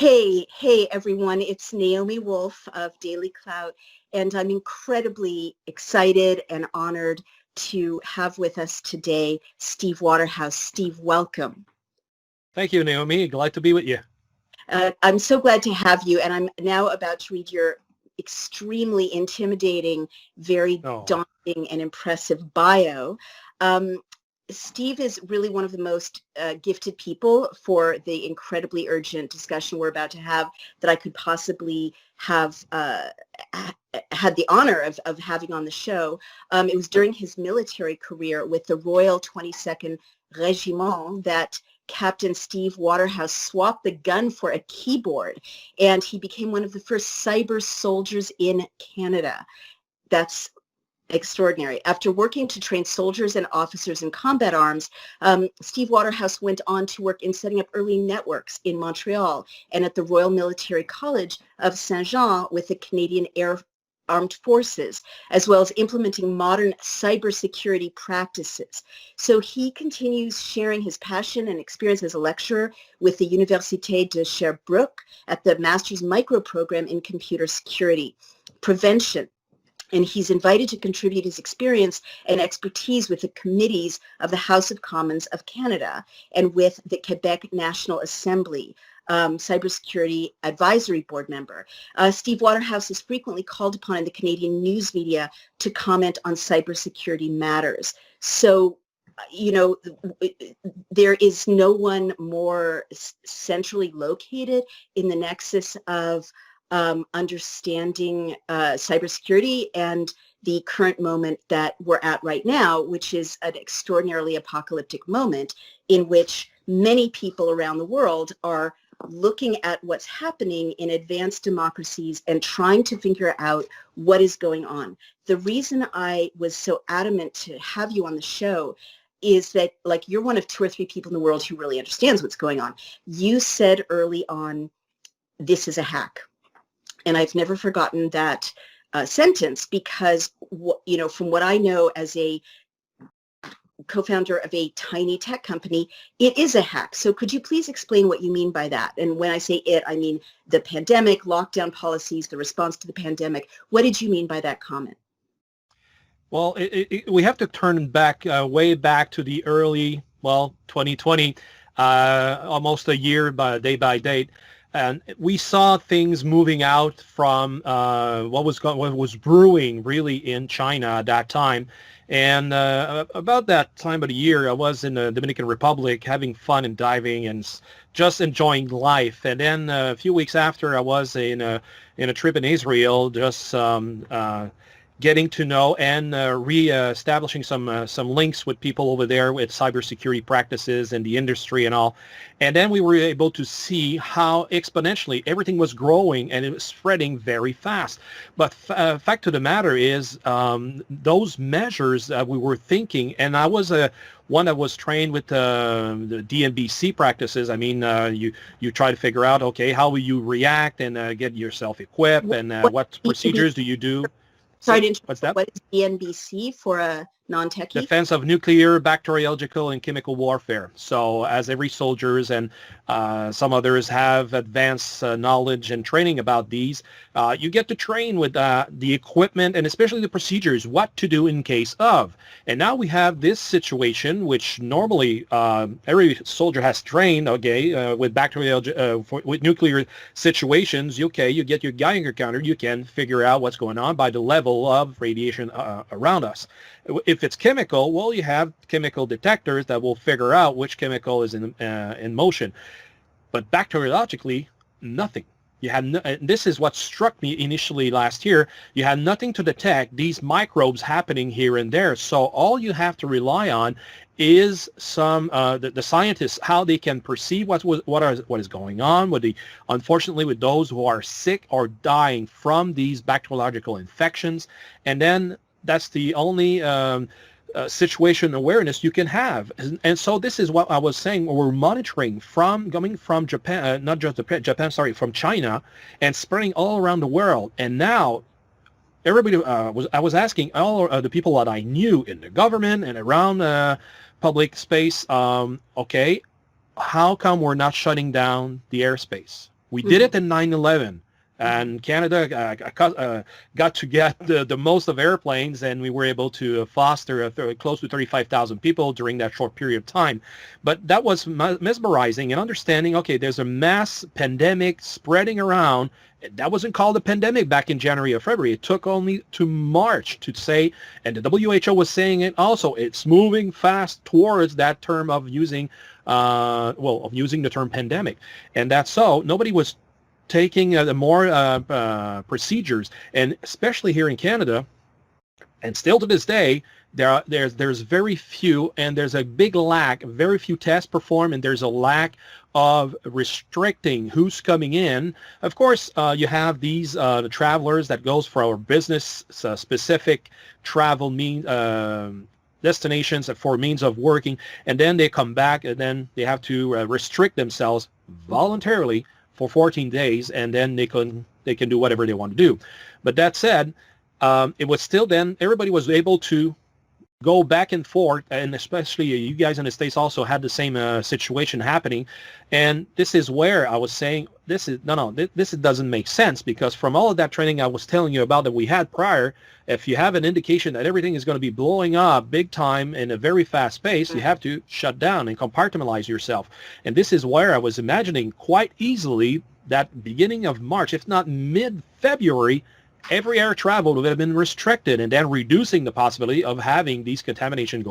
Hey everyone, it's Naomi Wolf of DailyClout, and I'm incredibly excited and honored to have with us today Steve Waterhouse. Steve, welcome. Thank you, Naomi. Glad to be with you. I'm so glad to have you, and I'm now about to read your extremely intimidating, very daunting and impressive bio. Steve is really one of the most gifted people for the incredibly urgent discussion we're about to have that I could possibly have had the honor of having on the show. It was during his military career with the Royal 22nd Regiment that Captain Steve Waterhouse swapped the gun for a keyboard, and he became one of the first cyber soldiers in Canada. That's extraordinary. After working to train soldiers and officers in combat arms, Steve Waterhouse went on to work in setting up early networks in Montreal and at the Royal Military College of Saint-Jean with the Canadian Armed Forces, as well as implementing modern cybersecurity practices. So he continues sharing his passion and experience as a lecturer with the Université de Sherbrooke at the Master's Micro Program in Computer Security Prevention. And he's invited to contribute his experience and expertise with the committees of the House of Commons of Canada and with the Quebec National Assembly, Cybersecurity Advisory Board member. Steve Waterhouse is frequently called upon in the Canadian news media to comment on cybersecurity matters. So, you know, there is no one more centrally located in the nexus of understanding cybersecurity and the current moment that we're at right now, which is an extraordinarily apocalyptic moment in which many people around the world are looking at what's happening in advanced democracies and trying to figure out what is going on. The reason I was so adamant to have you on the show is that, like, you're one of 2 or 3 people in the world who really understands what's going on. You said early on, this is a hack. And I've never forgotten that sentence because, you know, from what I know as a co-founder of a tiny tech company, it is a hack. So could you please explain what you mean by that? And when I say it, I mean the pandemic, lockdown policies, the response to the pandemic. What did you mean by that comment? Well, we have to turn back, way back to the early, 2020, almost a year by date. And we saw things moving out from what was brewing really in China at that time. And about that time of the year, I was in the Dominican Republic having fun and diving and just enjoying life. And then a few weeks after, I was in a trip in Israel, just getting to know and re-establishing some links with people over there with cybersecurity practices and the industry and all. And then we were able to see how exponentially everything was growing and it was spreading very fast. But fact of the matter is those measures that we were thinking, and I was one that was trained with the DNBC practices. I mean, you try to figure out, okay, how will you react and get yourself equipped and what procedures do you do? Sorry to interrupt. What's that? What is DNBC for a non-techie? Defense of nuclear, bacteriological, and chemical warfare. So as every soldiers and some others have advanced knowledge and training about these, you get to train with the equipment and especially the procedures, what to do in case of. And now we have this situation, which normally every soldier has trained, okay, with with nuclear situations. Okay, you get your Geiger counter, you can figure out what's going on by the level of radiation around us. If it's chemical, well, you have chemical detectors that will figure out which chemical is in motion. But bacteriologically, nothing. You had this is what struck me initially last year. You had nothing to detect these microbes happening here and there. So all you have to rely on is some the scientists, how they can perceive what is going on unfortunately with those who are sick or dying from these bacteriological infections, and then that's the only situation awareness you can have. And so this is what I was saying. We're monitoring coming from Japan, not just Japan, from China, and spreading all around the world. And now everybody I was asking all the people that I knew in the government and around public space, okay, how come we're not shutting down the airspace? We did it in 9/11. And Canada got to get the most of airplanes, and we were able to foster close to 35,000 people during that short period of time. But that was mesmerizing and understanding, okay, there's a mass pandemic spreading around. That wasn't called a pandemic back in January or February. It took only to March to say, and the WHO was saying it also, it's moving fast towards that term of using, of using the term pandemic. And that's so. Nobody was taking the more procedures, and especially here in Canada, and still to this day, there's very few, and there's a big lack, very few tests performed, and there's a lack of restricting who's coming in. Of course, you have these the travelers that goes for our business specific travel destinations for means of working, and then they come back, and then they have to restrict themselves voluntarily for 14 days, and then they can do whatever they want to do. But that said, it was still then everybody was able to go back and forth, and especially you guys in the States also had the same situation happening. And this is where I was saying this doesn't make sense, because from all of that training I was telling you about that we had prior, if you have an indication that everything is going to be blowing up big time in a very fast pace, you have to shut down and compartmentalize yourself. And this is where I was imagining quite easily that beginning of March, if not mid-February, every air travel would have been restricted, and then reducing the possibility of having these contamination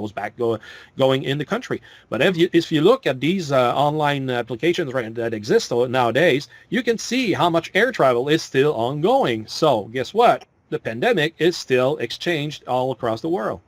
going in the country. But if you look at these online applications that exist nowadays, you can see how much air travel is still ongoing. So guess what? The pandemic is still exchanged all across the world.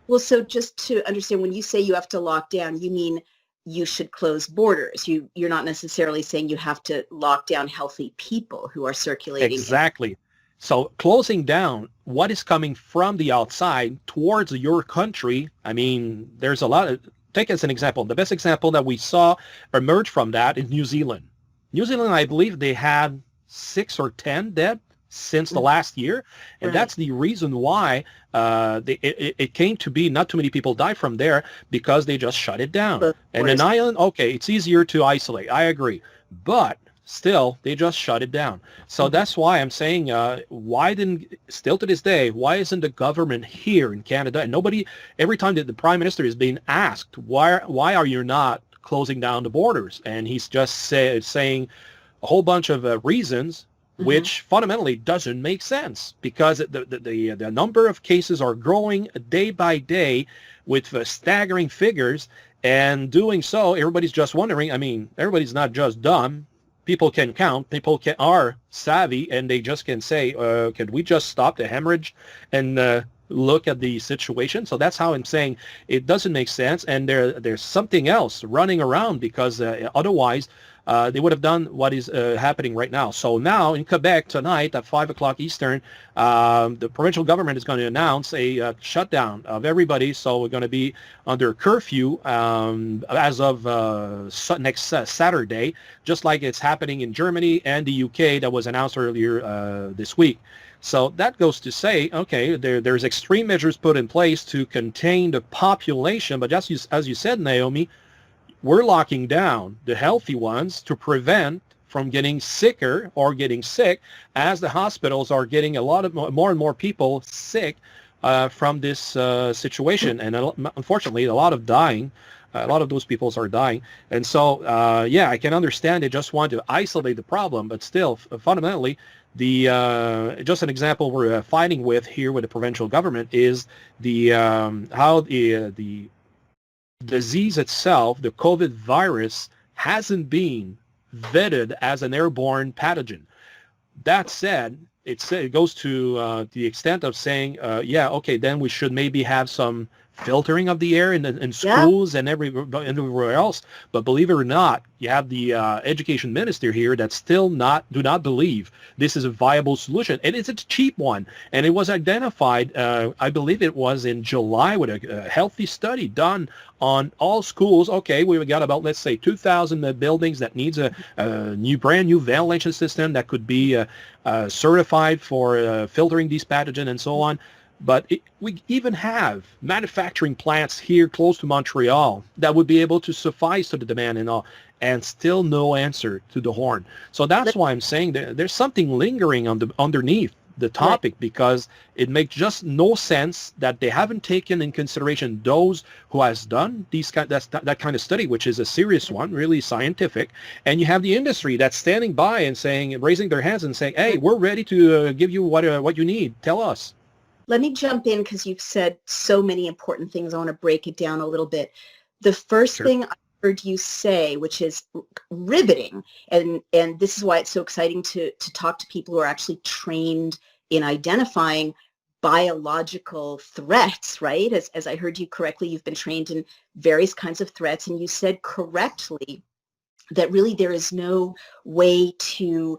Well, so just to understand, when you say you have to lock down, you mean you should close borders. You're not necessarily saying you have to lock down healthy people who are circulating. Exactly. So closing down what is coming from the outside towards your country, I mean, there's a lot of, take as an example, the best example that we saw emerge from that is New Zealand. New Zealand, I believe they had 6 or 10 dead since the last year. And that's the reason why it came to be not too many people died from there, because they just shut it down. And an island, okay, it's easier to isolate. I agree. But still, they just shut it down. So that's why I'm saying, still to this day, why isn't the government here in Canada, and nobody, every time that the Prime Minister is being asked, why are you not closing down the borders? And he's just saying a whole bunch of reasons, which fundamentally doesn't make sense, because the number of cases are growing day by day with staggering figures, and doing so, everybody's just wondering, I mean, everybody's not just dumb. People can count, are savvy, and they just can say, can we just stop the hemorrhage and look at the situation? So that's how I'm saying it doesn't make sense, and there's something else running around, because otherwise they would have done what is happening right now. So now in Quebec tonight at 5 o'clock Eastern, the provincial government is going to announce a shutdown of everybody. So we're going to be under curfew as of next Saturday, just like it's happening in Germany and the UK that was announced earlier this week. So that goes to say, okay, there's extreme measures put in place to contain the population, but just as you said, Naomi, we're locking down the healthy ones to prevent from getting sicker or getting sick, as the hospitals are getting a lot of more and more people sick from this situation, and unfortunately a lot of dying. A lot of those people are dying. And so, I can understand they just want to isolate the problem, but still, fundamentally, just an example we're fighting with here with the provincial government is how the disease itself, the COVID virus, hasn't been vetted as an airborne pathogen. That said, it goes to the extent of saying, then we should maybe have some filtering of the air in schools and everywhere else. But believe it or not, you have the education minister here that still do not believe this is a viable solution. And it's a cheap one. And it was identified, I believe it was in July, with a healthy study done on all schools. Okay, we've got about, let's say, 2,000 buildings that needs a brand new ventilation system that could be certified for filtering these pathogens and so on. But we even have manufacturing plants here close to Montreal that would be able to suffice to the demand and all, and still no answer to the horn. So that's why I'm saying that there's something lingering underneath the topic, because it makes just no sense that they haven't taken in consideration those who has done that kind of study, which is a serious one, really scientific. And you have the industry that's standing by and saying, raising their hands and saying, hey, we're ready to give you what you need. Tell us. Let me jump in because you've said so many important things. I want to break it down a little bit. The first thing I heard you say, which is riveting, and this is why it's so exciting to talk to people who are actually trained in identifying biological threats, right? As I heard you correctly, you've been trained in various kinds of threats, and you said correctly that really there is no way to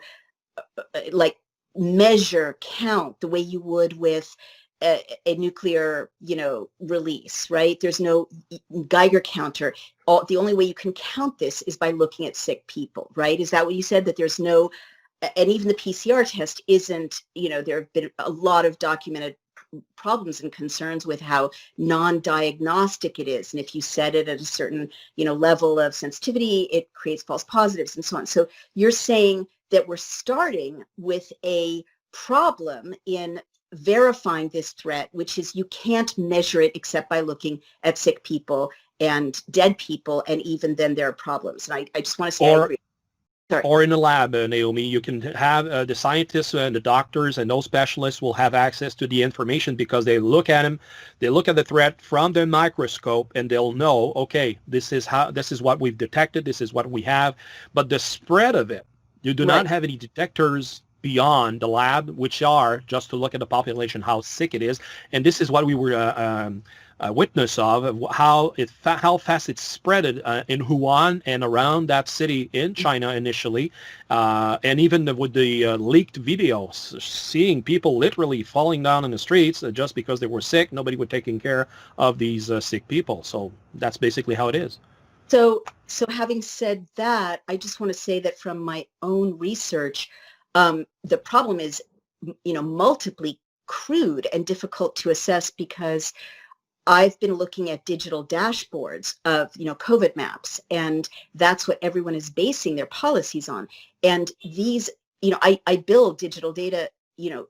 measure, count the way you would with a nuclear, release, right? There's no Geiger counter. The only way you can count this is by looking at sick people, right? Is that what you said? That there's no, and even the PCR test isn't, there have been a lot of documented problems and concerns with how non-diagnostic it is. And if you set it at a certain, level of sensitivity, it creates false positives and so on. So you're saying that we're starting with a problem in verifying this threat, which is you can't measure it except by looking at sick people and dead people, and even then there are problems. And I just want to say I agree. Sorry. Or in the lab, Naomi, you can have the scientists and the doctors and those specialists will have access to the information because they look at them, they look at the threat from the microscope, and they'll know, okay, this is what we've detected, this is what we have. But the spread of it, you do not have any detectors beyond the lab, which are just to look at the population, how sick it is. And this is what we were a witness of how fast it spread in Wuhan and around that city in China initially, and even with the leaked videos, seeing people literally falling down in the streets just because they were sick. Nobody was taking care of these sick people. So that's basically how it is. So having said that, I just want to say that from my own research, the problem is, multiply crude and difficult to assess because I've been looking at digital dashboards of, COVID maps, and that's what everyone is basing their policies on. And these, I build digital data,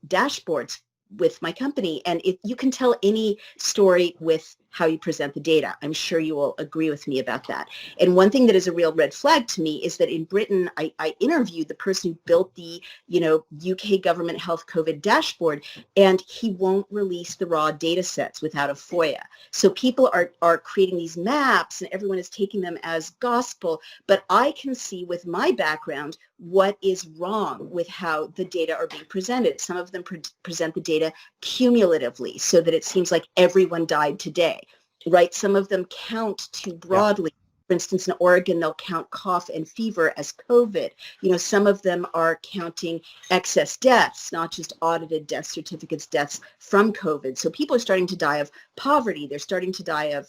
dashboards with my company, and you can tell any story with how you present the data. I'm sure you will agree with me about that. And one thing that is a real red flag to me is that in Britain, I interviewed the person who built the, UK government health COVID dashboard, and he won't release the raw data sets without a FOIA. So people are creating these maps and everyone is taking them as gospel, but I can see with my background what is wrong with how the data are being presented. Some of them present the data cumulatively so that it seems like everyone died today, right? Some of them count too broadly. For instance, in Oregon, they'll count cough and fever as COVID. Some of them are counting excess deaths, not just audited death certificates, deaths from COVID. So people are starting to die of poverty. They're starting to die of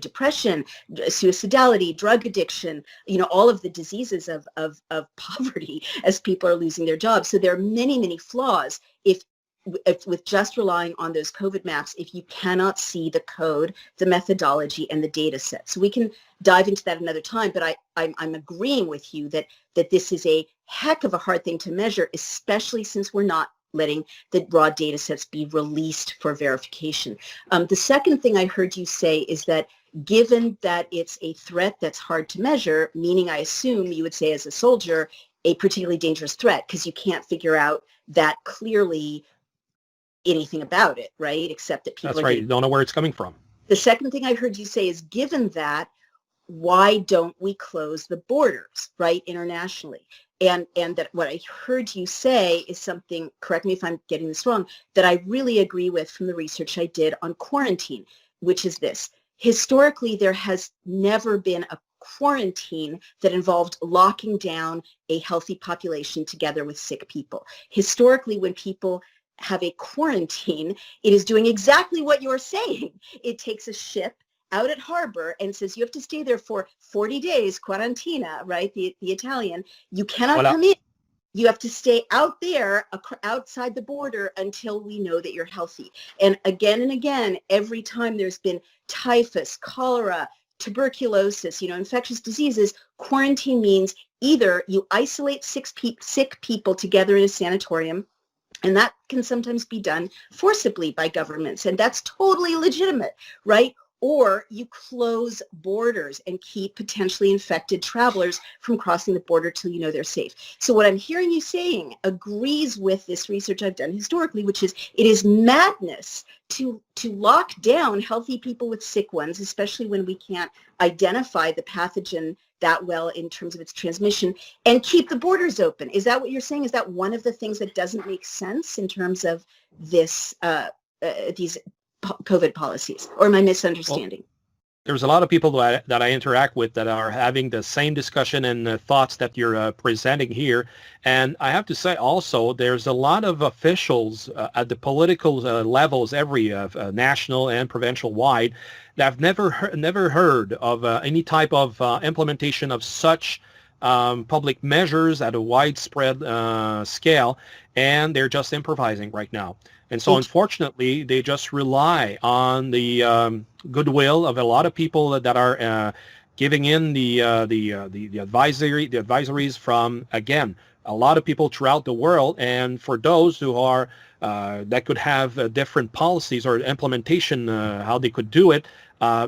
depression, suicidality, drug addiction, all of the diseases of poverty as people are losing their jobs. So there are many, many flaws if with just relying on those COVID maps, if you cannot see the code, the methodology, and the data set. So we can dive into that another time, but I'm agreeing with you that this is a heck of a hard thing to measure, especially since we're not letting the raw data sets be released for verification. The second thing I heard you say is that given that it's a threat that's hard to measure, meaning I assume you would say as a soldier, a particularly dangerous threat, because you can't figure out that clearly anything about it, right? Except that people That's right. You don't know where it's coming from. The second thing I heard you say is, given that, why don't we close the borders, right, internationally? And that what I heard you say is something, correct me if I'm getting this wrong, that I really agree with from the research I did on quarantine, which is this. Historically, there has never been a quarantine that involved locking down a healthy population together with sick people. Historically, when people have a quarantine, it is doing exactly what you're saying. It takes a ship out at harbor and says you have to stay there for 40 days, quarantina, right? The Italian. You cannot come in. You have to stay out there, outside the border, until we know that you're healthy. And again, every time there's been typhus, cholera, tuberculosis, infectious diseases, quarantine means either you isolate sick people together in a sanatorium, and that can sometimes be done forcibly by governments, and that's totally legitimate, right? Or you close borders and keep potentially infected travelers from crossing the border till you know they're safe. So what I'm hearing you saying agrees with this research I've done historically, which is it is madness to lock down healthy people with sick ones, especially when we can't identify the pathogen that well in terms of its transmission, and keep the borders open. Is that what you're saying? Is that one of the things that doesn't make sense in terms of this these COVID policies, or am I misunderstanding? Well, there's a lot of people that I interact with that are having the same discussion and thoughts that you're presenting here. And I have to say also, there's a lot of officials at the political levels, every national and provincial wide, that have never heard of any type of implementation of such public measures at a widespread scale, and they're just improvising right now. And so, unfortunately, they just rely on the goodwill of a lot of people that are giving in the advisories from, again, a lot of people throughout the world. And for those who are that could have different policies or implementation, how they could do it,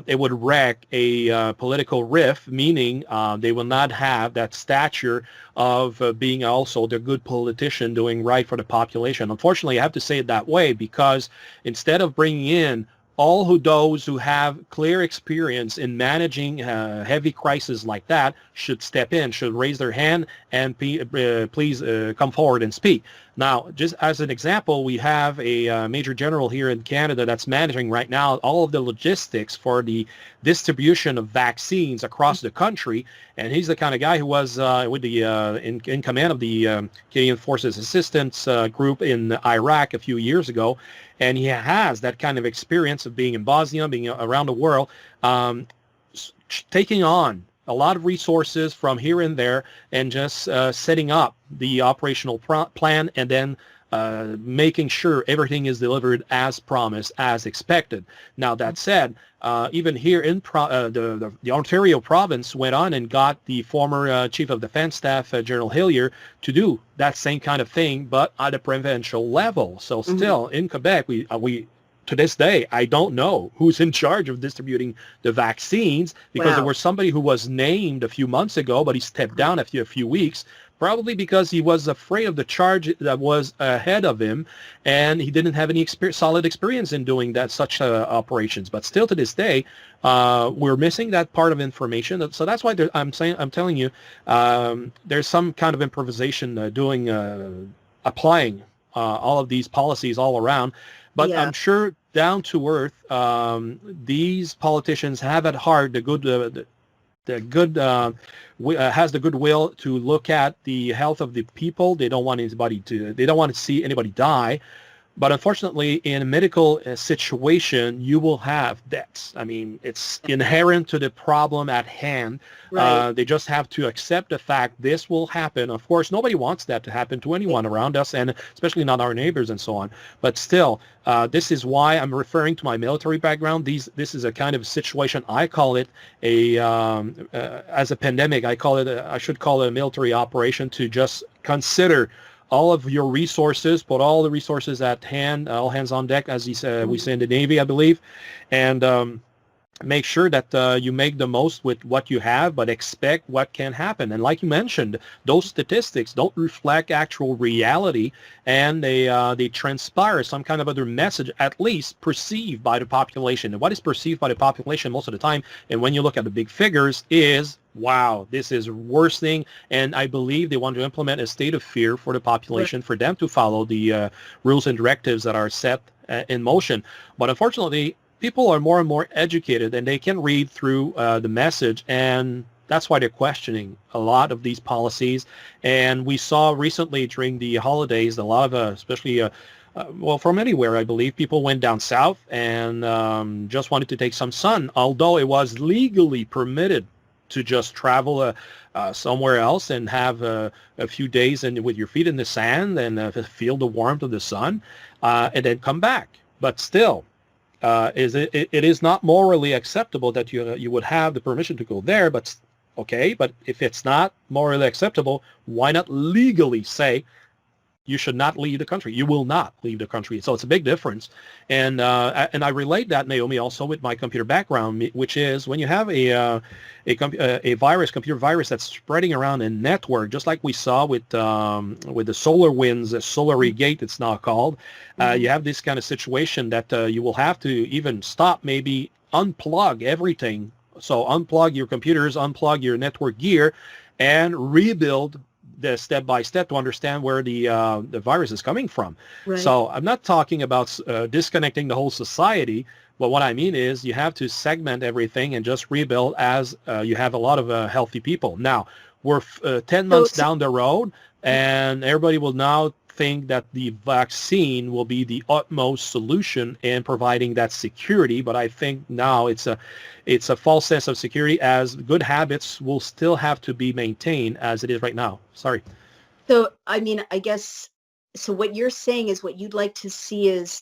it would wreck a political rift, meaning they will not have that stature of being also the good politician doing right for the population. Unfortunately, I have to say it that way, because instead of bringing in all those who have clear experience in managing heavy crises like that should step in, should raise their hand and please come forward and speak. Now, just as an example, we have a Major General here in Canada that's managing right now all of the logistics for the distribution of vaccines across the country, and he's the kind of guy who was with the in command of the Canadian Forces Assistance Group in Iraq a few years ago, and he has that kind of experience of being in Bosnia, being around the world, taking on a lot of resources from here and there, and just setting up the operational plan, and then making sure everything is delivered as promised, as expected. Now, that said, even here in the Ontario province went on and got the former Chief of Defense Staff, General Hillier, to do that same kind of thing, but at a provincial level. So still, in Quebec, we to this day, I don't know who's in charge of distributing the vaccines, because there was somebody who was named a few months ago, but he stepped down after a few weeks, probably because he was afraid of the charge that was ahead of him, and he didn't have any solid experience in doing such operations. But still, to this day, we're missing that part of information. So that's why I'm telling you, there's some kind of improvisation applying all of these policies all around. But I'm sure down to earth, these politicians have at heart the good has the goodwill to look at the health of the people. They don't want to see anybody die. But unfortunately, in a medical situation, you will have deaths. I mean, it's inherent to the problem at hand. Right. They just have to accept the fact this will happen. Of course, nobody wants that to happen to anyone around us, and especially not our neighbors and so on. But still, this is why I'm referring to my military background. This is a kind of situation. I call it as a pandemic. I should call it a military operation, to just consider all of your resources, put all the resources at hand, all hands on deck, as we say in the Navy, I believe, and make sure that you make the most with what you have, but expect what can happen. And like you mentioned, those statistics don't reflect actual reality, and they transpire some kind of other message, at least perceived by the population. And what is perceived by the population most of the time, and when you look at the big figures, is, wow, this is worsening, and I believe they want to implement a state of fear for the population, for them to follow the rules and directives that are set in motion. But unfortunately, people are more and more educated, and they can read through the message, and that's why they're questioning a lot of these policies. And we saw recently during the holidays, a lot of, especially from anywhere, I believe, people went down south and just wanted to take some sun, although it was legally permitted to just travel somewhere else and have a few days with your feet in the sand and feel the warmth of the sun, and then come back. But still, it is not morally acceptable that you would have the permission to go there. But okay, but if it's not morally acceptable, why not legally say you should not leave the country? You will not leave the country. So it's a big difference. And I relate that, Naomi, also with my computer background, which is when you have a computer virus that's spreading around a network, just like we saw with the SolarWinds, SolarGate, it's now called. You have this kind of situation that you will have to even stop, maybe unplug everything. So unplug your computers, unplug your network gear, and rebuild the step by step to understand where the virus is coming from. Right. So I'm not talking about disconnecting the whole society, but what I mean is you have to segment everything and just rebuild as you have a lot of healthy people. Now, we're 10 months down the road, and everybody will now think that the vaccine will be the utmost solution in providing that security, but I think now it's a false sense of security, as good habits will still have to be maintained as it is right now. Sorry. So, I mean, I guess, so what you're saying is what you'd like to see is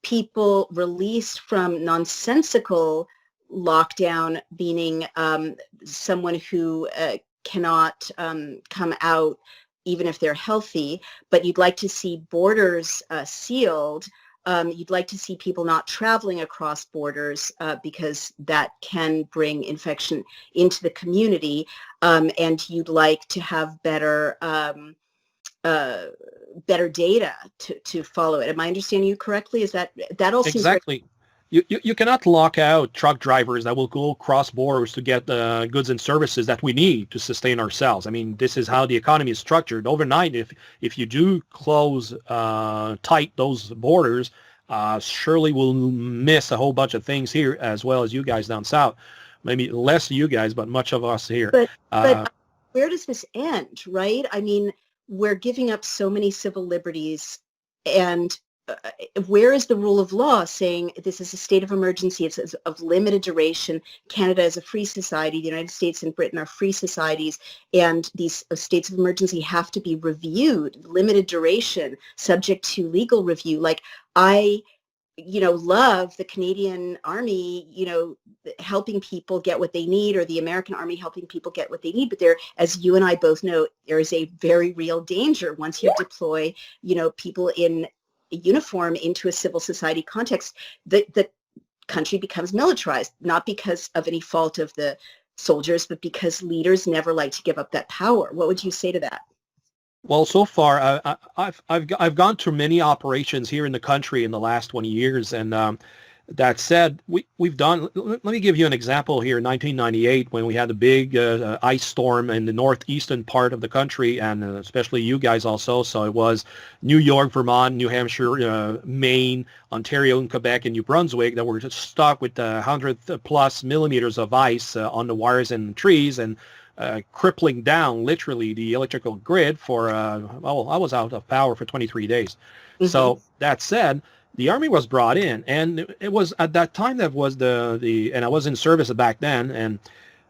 people released from nonsensical lockdown, meaning someone who cannot come out even if they're healthy, but you'd like to see borders sealed. You'd like to see people not traveling across borders because that can bring infection into the community, and you'd like to have better data to follow it. Am I understanding you correctly? Is that all seems exactly? You cannot lock out truck drivers that will go cross borders to get the goods and services that we need to sustain ourselves. I mean, this is how the economy is structured. Overnight, if you do close tight those borders, surely we'll miss a whole bunch of things here, as well as you guys down south. Maybe less you guys, but much of us here. But where does this end, right? I mean, we're giving up so many civil liberties, and where is the rule of law saying this is a state of emergency? It's of limited duration. Canada is a free society. The United States and Britain are free societies, and these states of emergency have to be reviewed, limited duration, subject to legal review. Like, I love the Canadian Army, helping people get what they need, or the American Army helping people get what they need. But there, as you and I both know, there is a very real danger once you deploy, people in uniform into a civil society context. The country becomes militarized, not because of any fault of the soldiers, but because leaders never like to give up that power. What would you say to that? Well, so far, I've gone through many operations here in the country in the last 20 years, and that said, we've done. Let me give you an example here. In 1998, when we had a big ice storm in the northeastern part of the country, and especially you guys also. So it was New York, Vermont, New Hampshire, Maine, Ontario, and Quebec, and New Brunswick that were just stuck with 100 plus millimeters of ice on the wires and trees, and crippling down literally the electrical grid for, I was out of power for 23 days. Mm-hmm. So that said, the Army was brought in, and it was at that time that was and I was in service back then, and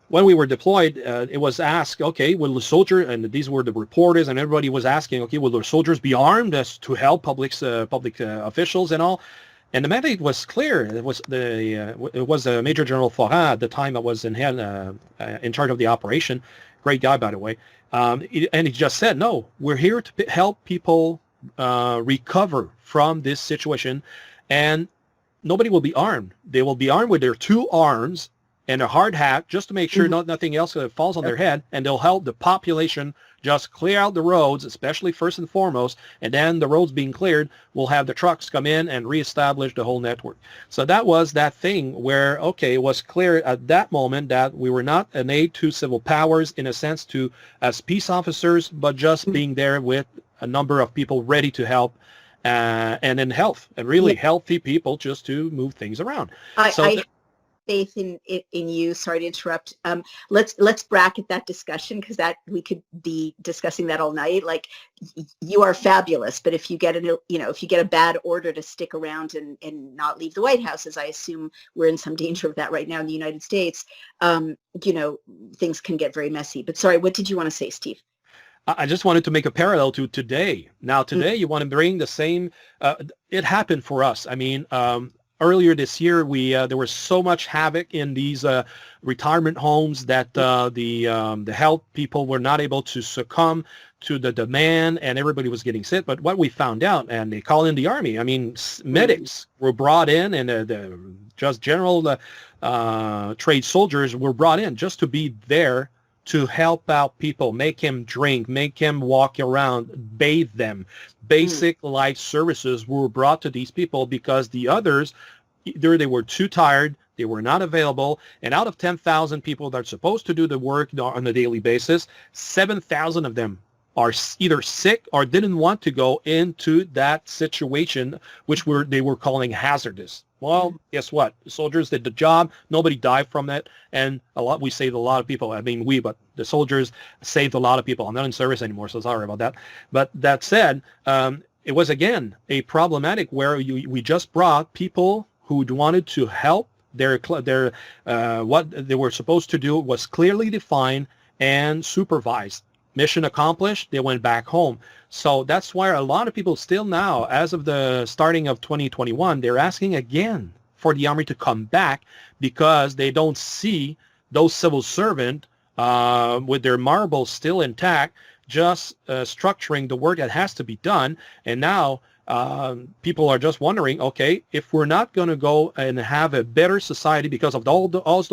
when we were deployed, it was asked, okay, will the soldier, and these were the reporters, and everybody was asking, okay, will the soldiers be armed as to help public officials and all? And the mandate was clear. It was Major General Foran at the time that was in charge of the operation. Great guy, by the way. And he just said, no, we're here to help people recover from this situation, and nobody will be armed. They will be armed with their two arms and a hard hat, just to make sure nothing else falls on their head, and they'll help the population just clear out the roads, especially first and foremost, and then the roads being cleared, we'll have the trucks come in and reestablish the whole network. So that was that thing where, okay, it was clear at that moment that we were not an aid to civil powers in a sense as peace officers, but just being there with a number of people ready to help, and in health, and really healthy people just to move things around. faith in you. Sorry to interrupt. Let's bracket that discussion, because that we could be discussing that all night. Like, you are fabulous, but if you get a bad order to stick around and not leave the White House, as I assume we're in some danger of that right now in the United States, things can get very messy. But sorry, what did you want to say, Steve? I just wanted to make a parallel to today. Now, today, you want to bring the same. It happened for us. I mean, earlier this year, there was so much havoc in these retirement homes that the health people were not able to succumb to the demand, and everybody was getting sick. But what we found out, and they call in the army. I mean, medics were brought in, and the just general trade soldiers were brought in just to be there to help out people, make him drink, make him walk around, bathe them. Basic life services were brought to these people because the others, either they were too tired, they were not available, and out of 10,000 people that are supposed to do the work on a daily basis, 7,000 of them are either sick or didn't want to go into that situation, which they were calling hazardous. Well, guess what? The soldiers did the job. Nobody died from that. And we saved a lot of people. I mean, but the soldiers saved a lot of people. I'm not in service anymore, so sorry about that. But that said, it was, again, a problematic where we just brought people who wanted to help. What they were supposed to do was clearly defined and supervised. Mission accomplished, they went back home. So that's why a lot of people still now, as of the starting of 2021, they're asking again for the Army to come back because they don't see those civil servants with their marbles still intact, just structuring the work that has to be done. And now people are just wondering, okay, if we're not going to go and have a better society because of all those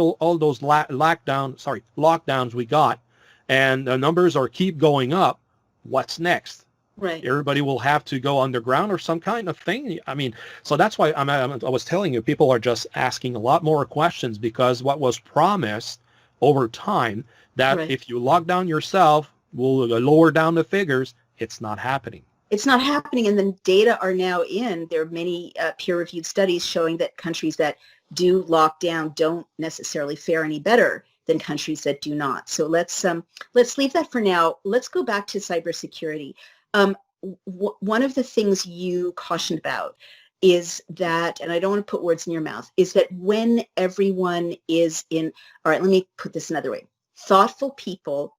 lockdowns we got, and the numbers keep going up, what's next? Right. Everybody will have to go underground or some kind of thing. I mean, so that's why I was telling you, people are just asking a lot more questions because what was promised over time, that if you lock down yourself, we'll lower down the figures, it's not happening. It's not happening, and the data are now in. There are many peer-reviewed studies showing that countries that do lock down don't necessarily fare any better than countries that do not. So let's leave that for now. Let's go back to cybersecurity. One of the things you cautioned about is that, and I don't want to put words in your mouth, is that when everyone is in, all right, let me put this another way. Thoughtful people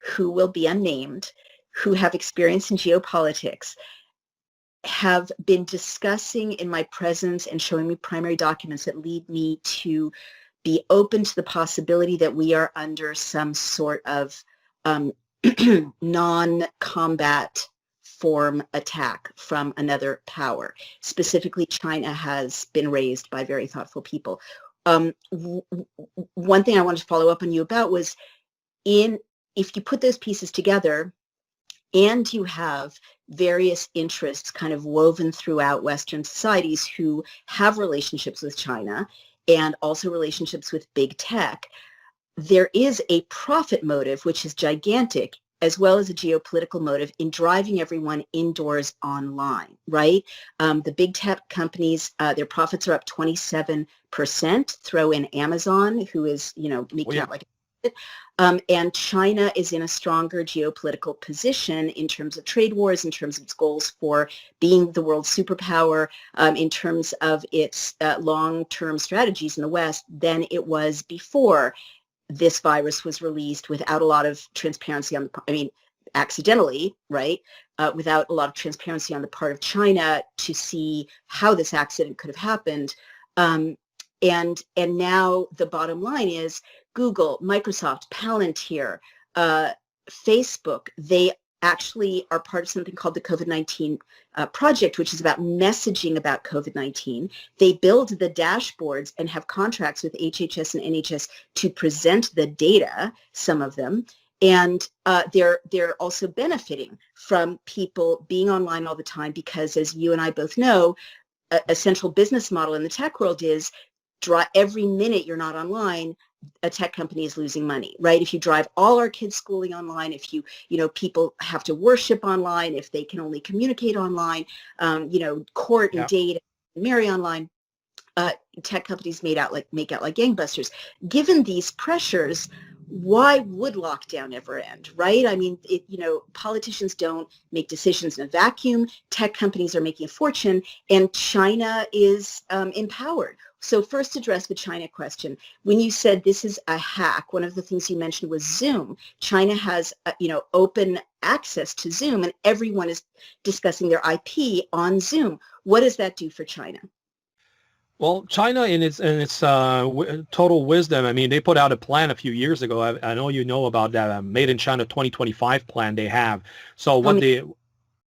who will be unnamed, who have experience in geopolitics, have been discussing in my presence and showing me primary documents that lead me to be open to the possibility that we are under some sort of non-combat form attack from another power. Specifically, China has been raised by very thoughtful people. One thing I wanted to follow up on you about was, if you put those pieces together and you have various interests kind of woven throughout Western societies who have relationships with China and also relationships with big tech, there is a profit motive, which is gigantic, as well as a geopolitical motive in driving everyone indoors online, right? The big tech companies, their profits are up 27%. Throw in Amazon, who is, making out like it. And China is in a stronger geopolitical position in terms of trade wars, in terms of its goals for being the world superpower, in terms of its long-term strategies in the West than it was before this virus was released, without a lot of transparency accidentally, right? Without a lot of transparency on the part of China to see how this accident could have happened. And now the bottom line is Google, Microsoft, Palantir, Facebook, they actually are part of something called the COVID-19 project, which is about messaging about COVID-19. They build the dashboards and have contracts with HHS and NHS to present the data, some of them. And they're also benefiting from people being online all the time because, as you and I both know, a central business model in the tech world is every minute you're not online, a tech company is losing money, right? If you drive all our kids' schooling online, if people have to worship online, if they can only communicate online, court and date and marry online, tech companies make out like gangbusters. Given these pressures, why would lockdown ever end, right? I mean, politicians don't make decisions in a vacuum. Tech companies are making a fortune, and China is empowered. So first address the China question. When you said this is a hack, one of the things you mentioned was Zoom. China has, open access to Zoom, and everyone is discussing their IP on Zoom. What does that do for China? Well, China, in its total wisdom, I mean, they put out a plan a few years ago. I know you know about that Made in China 2025 plan they have. So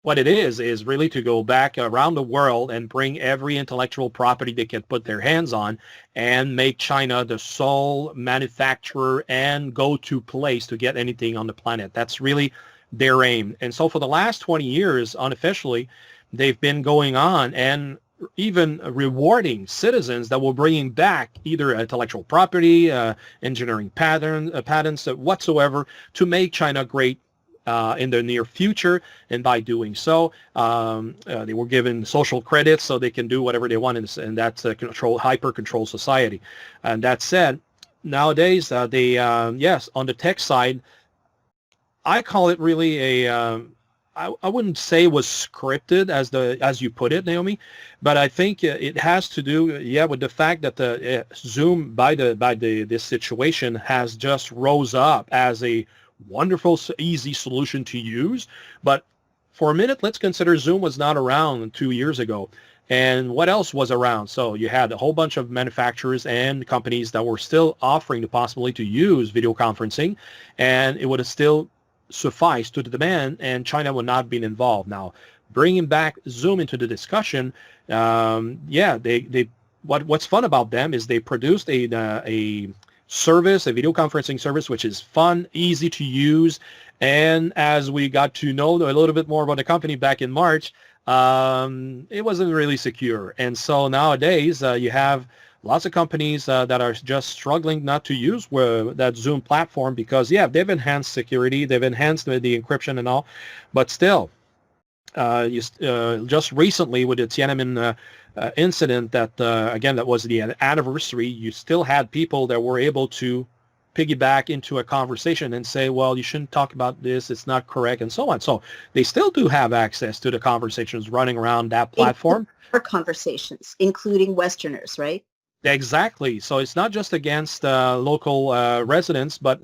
what it is really to go back around the world and bring every intellectual property they can put their hands on and make China the sole manufacturer and go-to place to get anything on the planet. That's really their aim. And so for the last 20 years, unofficially, they've been going on and even rewarding citizens that will bring back either intellectual property, engineering patents, whatsoever, to make China great in the near future. And by doing so, they were given social credits so they can do whatever they want, and that's a hyper-controlled society. And that said, nowadays, yes, on the tech side, I call it really I wouldn't say it was scripted as you put it, Naomi, but I think it has to do, with the fact that the Zoom by this situation has just rose up as a wonderful, easy solution to use. But for a minute, let's consider Zoom was not around 2 years ago. And what else was around? So you had a whole bunch of manufacturers and companies that were still offering the possibility to use video conferencing, and it would have still suffice to the demand, and China would not have been involved. Now, bringing back Zoom into the discussion, what's fun about them is they produced a service, a video conferencing service, which is fun, easy to use, and as we got to know a little bit more about the company back in March, it wasn't really secure. And so nowadays, you have lots of companies that are just struggling not to use that Zoom platform because, they've enhanced security, they've enhanced the encryption and all, but still, just recently with the Tiananmen incident that, again, that was the anniversary, you still had people that were able to piggyback into a conversation and say, well, you shouldn't talk about this, it's not correct, and so on. So they still do have access to the conversations running around that platform. Our conversations, including Westerners, right? Exactly. So it's not just against local residents, but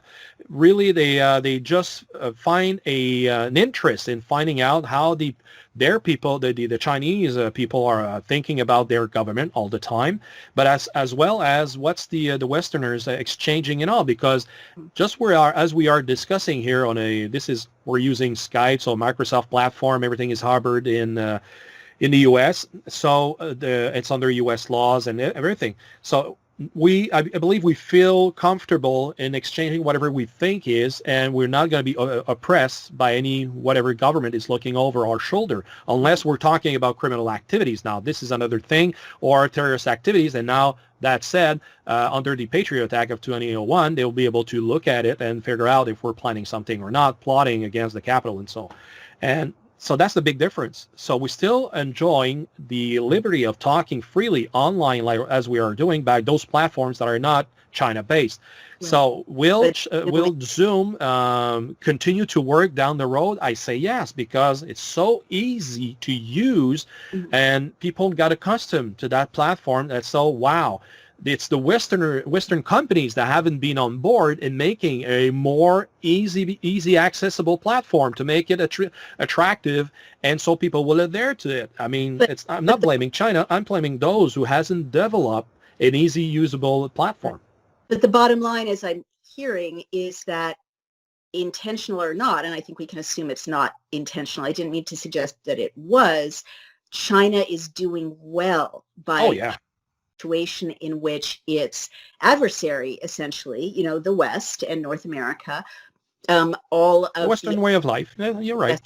really they just find an interest in finding out how their people, the Chinese people, are thinking about their government all the time, but as well as what's the Westerners exchanging and all, because just as we are discussing here we're using Skype, so Microsoft platform, everything is harbored in the U.S., so it's under U.S. laws and everything. So I believe we feel comfortable in exchanging whatever we think is, and we're not going to be oppressed by whatever government is looking over our shoulder, unless we're talking about criminal activities. Now, this is another thing, or terrorist activities. And now, that said, under the Patriot Act of 2001, they'll be able to look at it and figure out if we're planning something or not, plotting against the Capitol and so. And so that's the big difference. So we're still enjoying the liberty of talking freely online, as we are doing by those platforms that are not China-based. Yeah. So will Zoom continue to work down the road? I say yes, because it's so easy to use, and people got accustomed to that platform. That's so wow. It's the Western companies that haven't been on board in making a more easy accessible platform to make it attractive, and so people will adhere to it. I mean, I'm not blaming China. I'm blaming those who hasn't developed an easy usable platform. But the bottom line, as I'm hearing, is that intentional or not, and I think we can assume it's not intentional. I didn't mean to suggest that it was. China is doing well by situation in which its adversary, essentially, the West and North America, all of Western way of life. Yeah, you're right.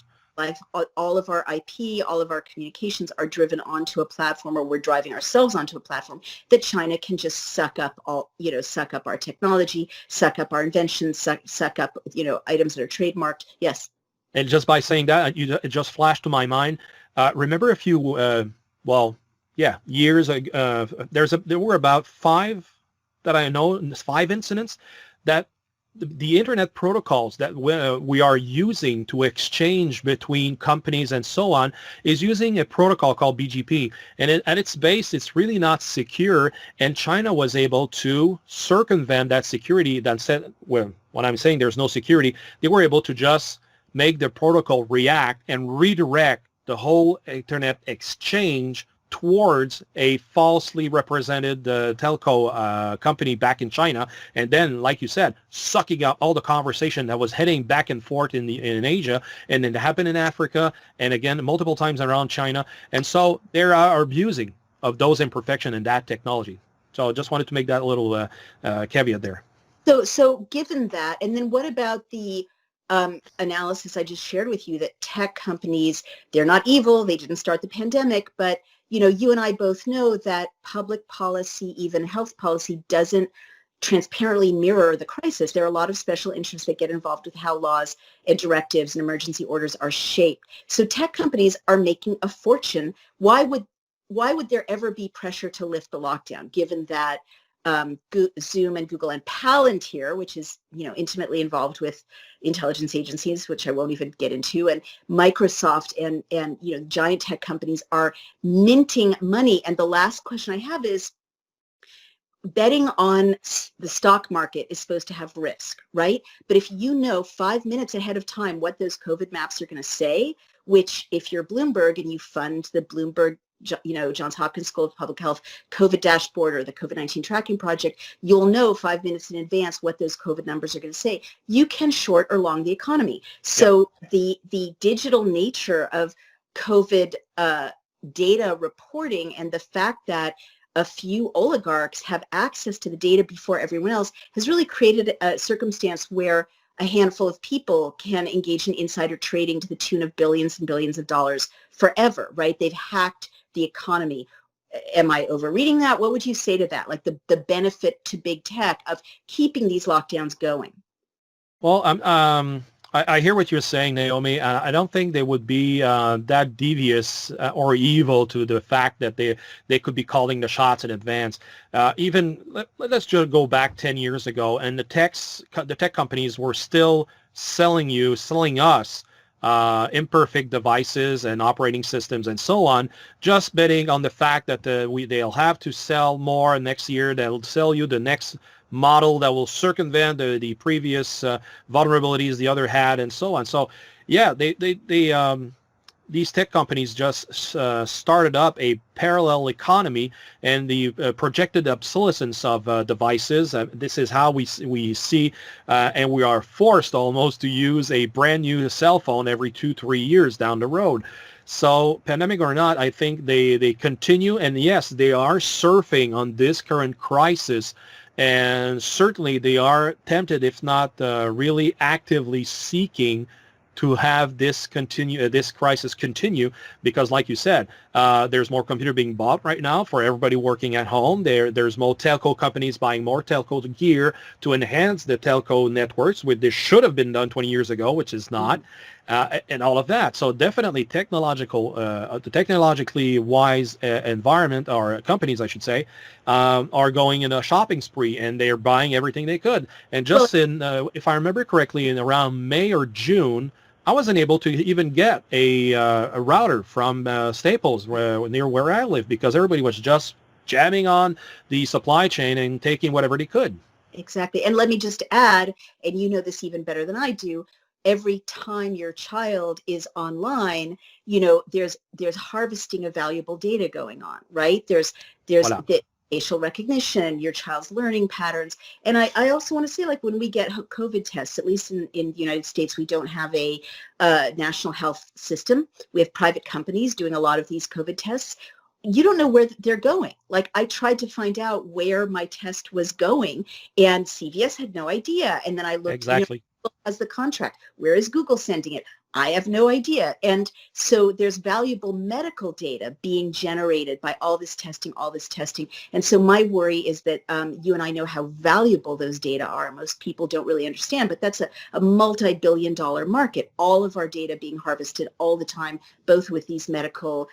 All of our IP, all of our communications are driven onto a platform, or we're driving ourselves onto a platform that China can just suck up our technology, suck up our inventions, suck up, items that are trademarked. Yes. And just by saying that, it just flashed to my mind. Remember years. There were about five that I know, 5 incidents that the internet protocols that we are using to exchange between companies and so on is using a protocol called BGP. And at its base, it's really not secure. And China was able to circumvent that security that said, well, when I'm saying there's no security, they were able to just make the protocol react and redirect the whole internet exchange towards a falsely represented telco company back in China, and then, like you said, sucking up all the conversation that was heading back and forth in Asia, and then it happened in Africa, and again multiple times around China, and so they are abusing of those imperfections in that technology. So I just wanted to make that little caveat there. So given that, and then what about the analysis I just shared with you that tech companies, they're not evil, they didn't start the pandemic, but you and I both know that public policy, even health policy, doesn't transparently mirror the crisis. There are a lot of special interests that get involved with how laws and directives and emergency orders are shaped. So tech companies are making a fortune. Why would there ever be pressure to lift the lockdown, given that Zoom and Google and Palantir, which is intimately involved with intelligence agencies, which I won't even get into, and Microsoft and giant tech companies are minting money? And the last question I have is, betting on the stock market is supposed to have risk, right? But if 5 minutes ahead of time what those COVID maps are going to say, which if you're Bloomberg and you fund the Bloomberg Johns Hopkins School of Public Health COVID dashboard or the COVID-19 tracking project, you'll know 5 minutes in advance what those COVID numbers are going to say. You can short or long the economy. So the digital nature of COVID data reporting and the fact that a few oligarchs have access to the data before everyone else has really created a circumstance where a handful of people can engage in insider trading to the tune of billions and billions of dollars forever, right? They've hacked the economy. Am I overreading that? What would you say to that? Like the benefit to big tech of keeping these lockdowns going? Well, I hear what you're saying, Naomi. I don't think they would be that devious or evil to the fact that they could be calling the shots in advance. Let's just go back 10 years ago, and the tech companies were still selling us imperfect devices and operating systems and so on, just betting on the fact that they'll have to sell more next year. They'll sell you the next model that will circumvent the previous vulnerabilities the other had, and so on. So yeah, these tech companies just started up a parallel economy, and the projected obsolescence of devices. This is how we see, and we are forced almost to use a brand new cell phone every 2-3 years down the road. So pandemic or not, I think they continue, and yes, they are surfing on this current crisis, and certainly they are tempted, if not really actively seeking to have this crisis continue, because like you said, there's more computer being bought right now for everybody working at home. There's more telco companies buying more telco gear to enhance the telco networks, which this should have been done 20 years ago, which is not, and all of that. So definitely the technologically wise environment, or companies, I should say, are going in a shopping spree, and they are buying everything they could. And just if I remember correctly, in around May or June, I wasn't able to even get a router from Staples near where I live, because everybody was just jamming on the supply chain and taking whatever they could. Exactly. And let me just add, and you know this even better than I do, every time your child is online, there's harvesting of valuable data going on, right? There's Voilà. the facial recognition, your child's learning patterns. And I also want to say, like, when we get COVID tests, at least in the United States, we don't have a national health system. We have private companies doing a lot of these COVID tests. You don't know where they're going. Like, I tried to find out where my test was going, and CVS had no idea. And then I looked, exactly. Google has the contract. Where is Google sending it? I have no idea. And so there's valuable medical data being generated by all this testing. And so my worry is that you and I know how valuable those data are. Most people don't really understand, but that's a multi-billion-dollar market. All of our data being harvested all the time, both with these medical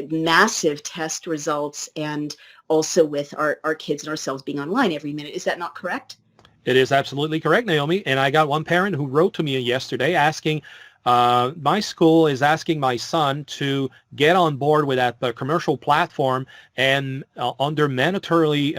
massive test results, and also with our kids and ourselves being online every minute. Is that not correct? It is absolutely correct, Naomi. And I got one parent who wrote to me yesterday asking, my school is asking my son to get on board with that commercial platform and under mandatory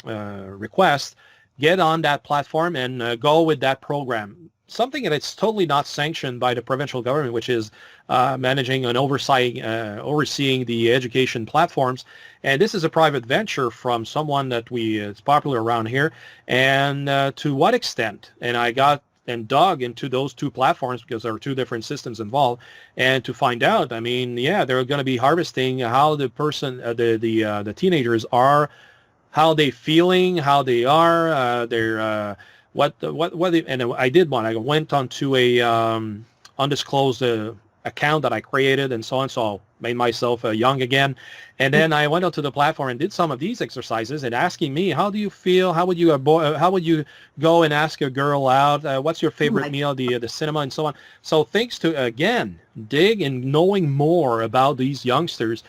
request, get on that platform and go with that program. Something that it's totally not sanctioned by the provincial government, which is managing and overseeing the education platforms. And this is a private venture from someone that is popular around here. And to what extent? And I got and dug into those two platforms because there are two different systems involved. And to find out, I mean, yeah, they're going to be harvesting how the person, the teenagers are, how they feeling, how they are, their and I did one. I went onto a undisclosed account that I created and so on. So made myself young again. And then I went onto the platform and did some of these exercises and asking me, how do you feel? How would you go and ask a girl out? What's your favorite meal? The cinema and so on. So thanks to, again, dig and knowing more about these youngsters.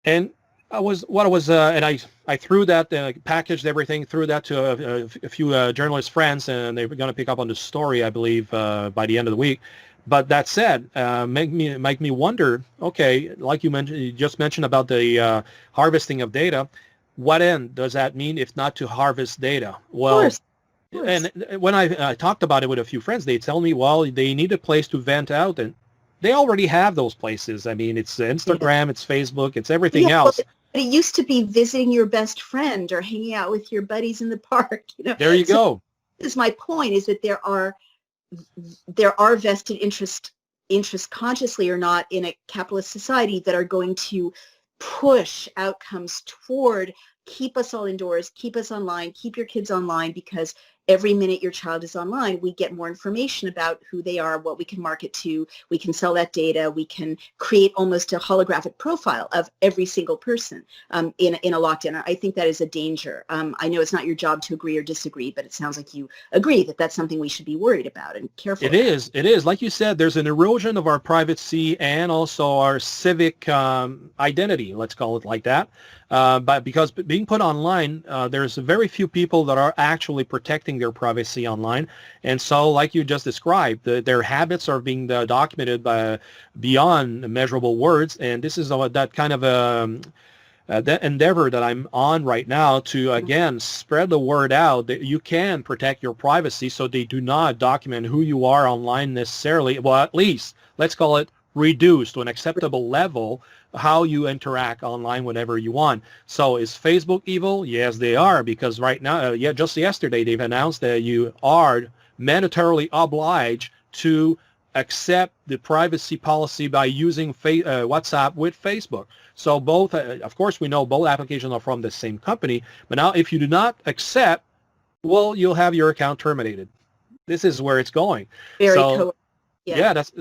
And I threw that, packaged everything, threw that to a few journalist friends, and they were going to pick up on the story, I believe, by the end of the week. But that said, make me wonder. Okay, like you just mentioned about the harvesting of data. What end does that mean if not to harvest data? Well, Of course. And when I talked about it with a few friends, they tell me, well, they need a place to vent out, and they already have those places. I mean, it's Instagram, it's Facebook, it's everything else. But it used to be visiting your best friend or hanging out with your buddies in the park. There you go. This is my point: is that there are vested interests, consciously or not, in a capitalist society that are going to push outcomes toward keep us all indoors, keep us online, keep your kids online, because every minute your child is online, we get more information about who they are, what we can market to, we can sell that data, we can create almost a holographic profile of every single person in a lockdown. I think that is a danger. I know it's not your job to agree or disagree, but it sounds like you agree that that's something we should be worried about and careful about. It is. Like you said, there's an erosion of our privacy and also our civic identity, let's call it like that. But because being put online, there's very few people that are actually protecting their privacy online. And so, like you just described, their habits are being documented by beyond measurable words. And this is that kind of that endeavor that I'm on right now to, again, spread the word out that you can protect your privacy so they do not document who you are online necessarily. Well, at least, let's call it reduced to an acceptable level how you interact online whenever you want. So is Facebook evil? Yes, they are, because right now, just yesterday, they've announced that you are mandatorily obliged to accept the privacy policy by using WhatsApp with Facebook. So both, of course, we know both applications are from the same company, but now if you do not accept, well, you'll have your account terminated. This is where it's going. Yeah, that's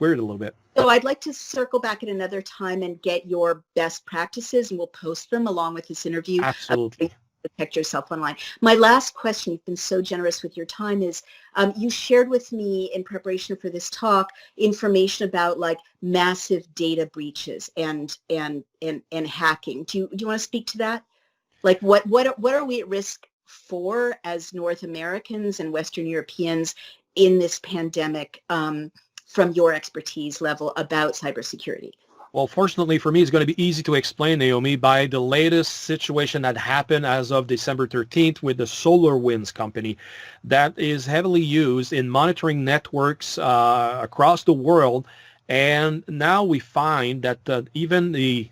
weird a little bit. So I'd like to circle back at another time and get your best practices, and we'll post them along with this interview. Absolutely. Protect yourself online. My last question, you've been so generous with your time, is you shared with me in preparation for this talk information about like massive data breaches and hacking. Do you want to speak to that? Like what are we at risk for as North Americans and Western Europeans in this pandemic, from your expertise level about cybersecurity? Well, fortunately for me, it's going to be easy to explain, Naomi, by the latest situation that happened as of December 13th with the SolarWinds company that is heavily used in monitoring networks across the world. And now we find that even the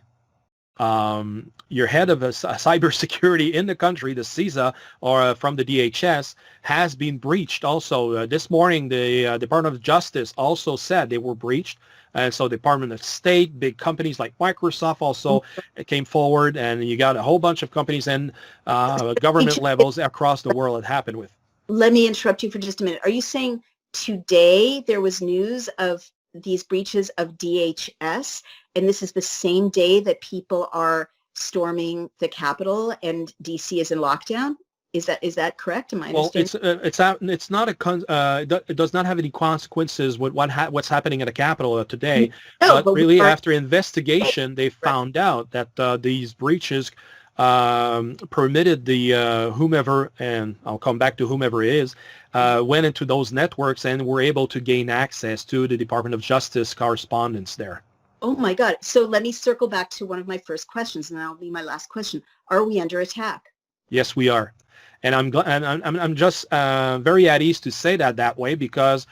your head of cybersecurity in the country, the CISA, or from the DHS, has been breached. Also, this morning, the Department of Justice also said they were breached. And so the Department of State, big companies like Microsoft also came forward, and you got a whole bunch of companies and government levels across the world it happened with. Let me interrupt you for just a minute. Are you saying today there was news of these breaches of DHS, and this is the same day that people are storming the Capitol and DC is in lockdown? Is that correct? Am I Well, understanding? it's not it does not have any consequences with what's happening at the Capitol today. No, But but we really, are after investigation, they right. found out that these breaches permitted the whomever, and I'll come back to whomever it is, went into those networks and were able to gain access to the Department of Justice correspondence there. Oh my God. So let me circle back to one of my first questions, and that'll be my last question. Are we under attack? Yes, we are. And I'm just very at ease to say that way because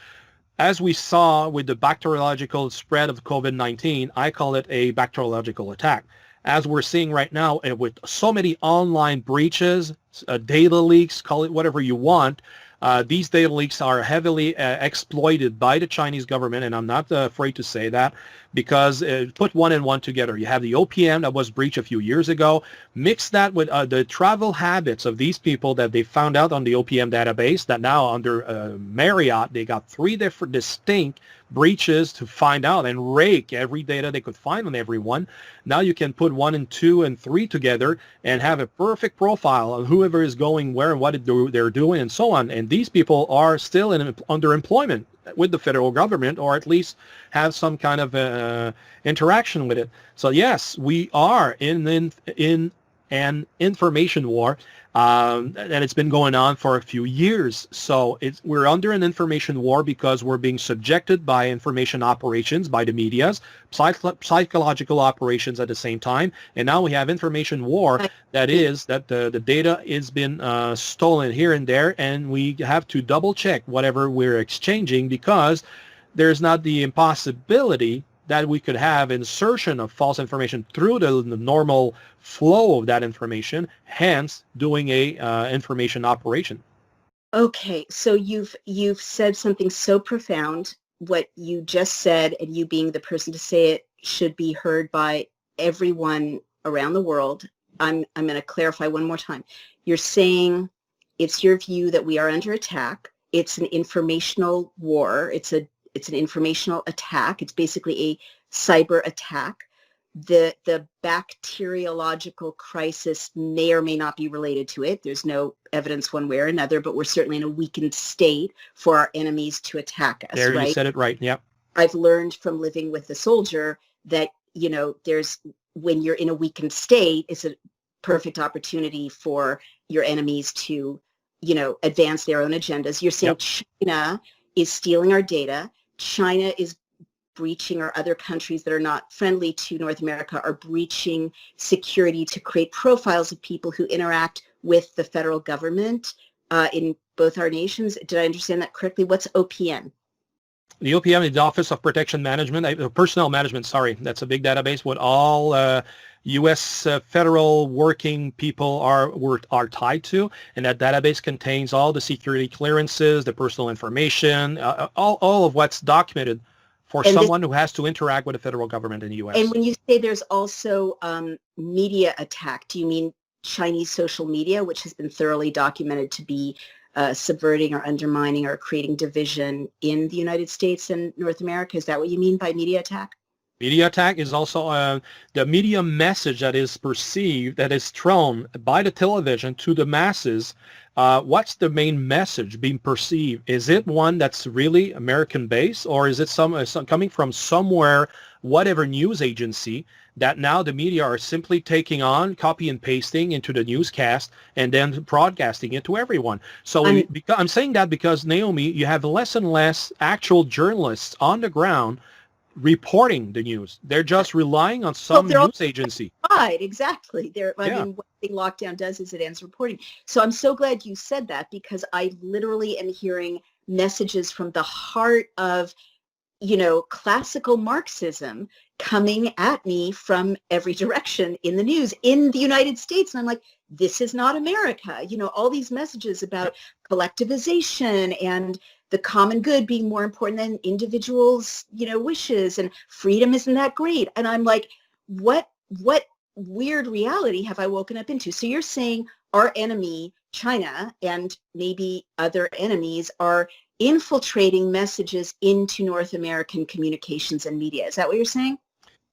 as we saw with the bacteriological spread of COVID-19, I call it a bacteriological attack. As we're seeing right now, and with so many online breaches, data leaks, call it whatever you want, these data leaks are heavily exploited by the Chinese government, and I'm not afraid to say that, because put one and one together. You have the OPM that was breached a few years ago. Mix that with the travel habits of these people that they found out on the OPM database, that now under Marriott, they got 3 different distinct breaches to find out and rake every data they could find on everyone. Now you can put 1 and 2 and 3 together and have a perfect profile of whoever is going where and what they're doing and so on. And these people are still in underemployment with the federal government, or at least have some kind of interaction with it. So yes, we are in an information war, and it's been going on for a few years. So we're under an information war because we're being subjected by information operations, by the medias, psychological operations at the same time, and now we have information war. That is that the data has been stolen here and there, and we have to double check whatever we're exchanging, because there's not the impossibility that we could have insertion of false information through the normal flow of that information, hence doing a information operation. Okay, so you've said something so profound. What you just said, and you being the person to say it, should be heard by everyone around the world. I'm going to clarify one more time. You're saying it's your view that we are under attack. It's an informational war. It's an informational attack. It's basically a cyber attack. The bacteriological crisis may or may not be related to it. There's no evidence one way or another, but we're certainly in a weakened state for our enemies to attack us, There, right? you said it right. Yep. I've learned from living with a soldier that, when you're in a weakened state, it's a perfect opportunity for your enemies to, advance their own agendas. You're saying China is stealing our data. China is breaching, or other countries that are not friendly to North America are breaching security to create profiles of people who interact with the federal government in both our nations. Did I understand that correctly? What's OPM? The OPM is the Office of Protection Management, Personnel Management, sorry. That's a big database. What all U.S. Federal working people are tied to, and that database contains all the security clearances, the personal information, all of what's documented for someone who has to interact with the federal government in the U.S. And when you say there's also media attack, do you mean Chinese social media, which has been thoroughly documented to be subverting or undermining or creating division in the United States and North America? Is that what you mean by media attack? Media attack is also the media message that is perceived, that is thrown by the television to the masses. What's the main message being perceived? Is it one that's really American-based, or is it some coming from somewhere, whatever news agency, that now the media are simply taking on, copy and pasting into the newscast, and then broadcasting it to everyone? So I'm saying that because, Naomi, you have less and less actual journalists on the ground reporting the news. They're just relying on some news agency. Right, exactly. I mean, what the lockdown does is it ends reporting. So I'm so glad you said that, because I literally am hearing messages from the heart of, classical Marxism coming at me from every direction in the news in the United States. And I'm like, this is not America. All these messages about collectivization and the common good being more important than individuals, wishes, and freedom isn't that great. And I'm like, what weird reality have I woken up into? So you're saying our enemy, China, and maybe other enemies are infiltrating messages into North American communications and media. Is that what you're saying?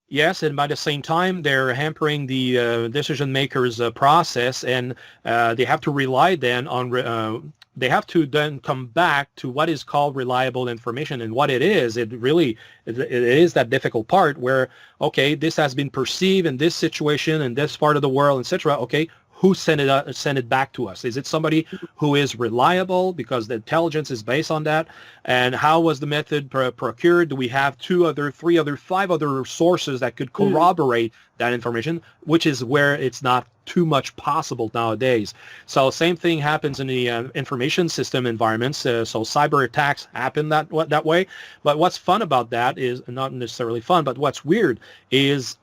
Yes, and by the same time, they're hampering the decision makers' process, and they have to rely then on. They have to then come back to what is called reliable information, and what it is. It is that difficult part where, okay, this has been perceived in this situation in this part of the world, etc. Okay, who sent it back to us? Is it somebody who is reliable because the intelligence is based on that? And how was the method procured? Do we have 2 other, 3 other, 5 other sources that could corroborate that information, which is where it's not too much possible nowadays. So same thing happens in the information system environments. So cyber attacks happen that way. But what's fun about that is, not necessarily fun, but what's weird is